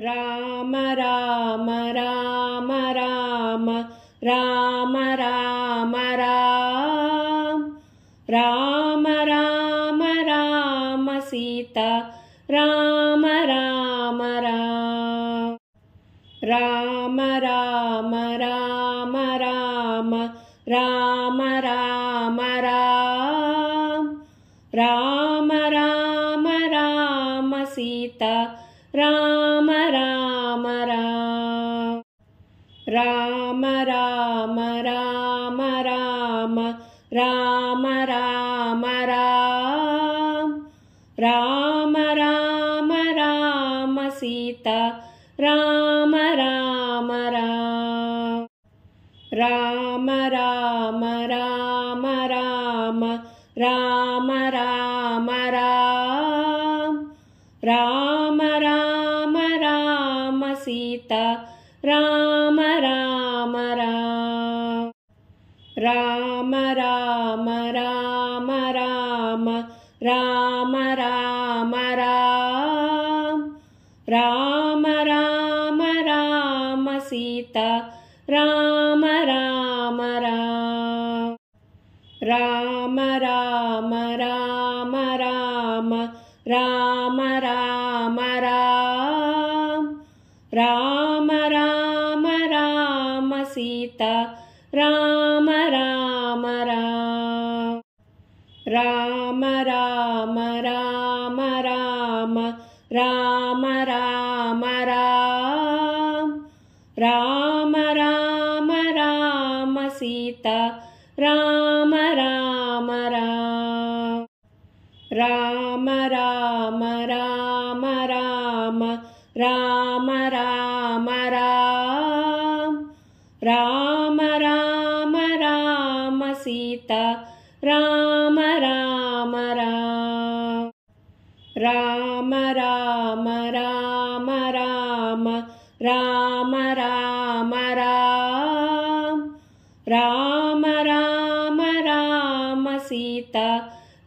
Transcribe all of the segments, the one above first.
Rama Rama Rama Rama Rama Rama Rama Rama Rama Rama Sita Rama Rama Rama Rama Rama Rama Rama Rama Rama Rama Rama Rama Sita Rama Rama Rama Rama Rama Rama Rama Rama Rama Rama Rama Rama Sita Rama Rama Rama Rama Rama Rama Rama Rama Rama Rama Rama Rama Sita Rama Rama Rama Rama Rama Rama Rama Rama Rama Rama Rama Rama Sita Rama Rama Rama Rama Rama Rama Rama Rama Rama Rama Rama Rama Sita Rama Rama Rama Rama Rama Rama Rama Rama Rama Rama Rama Rama Sita Rama Rama Rama Rama Rama Rama Rama Rama Rama Rama Rama Rama Sita Rama Rama Rama Rama Rama Rama Rama Rama Rama Rama Rama Rama Sita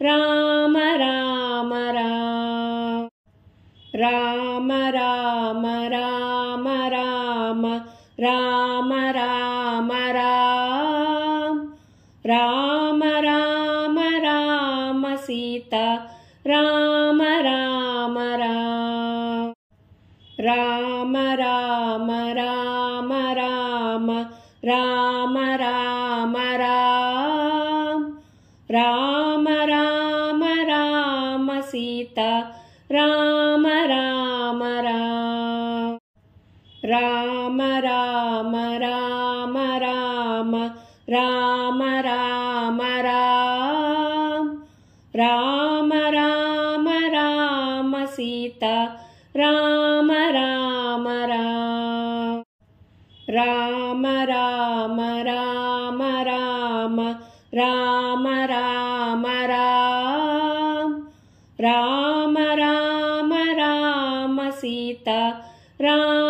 Rama Rama Rama Rama Rama Rama Rama Rama Rama Rama Rama Rama Sita Rama Rama Rama Rama Rama Rama Rama Rama Rama Rama Rama Rama Sita Rama Rama Rama Rama Rama Rama Rama Rama Rama Rama Rama Rama Sita Rama Rama Rama Rama Rama Rama Rama Rama Rama Rama Rama Rama Sita Rama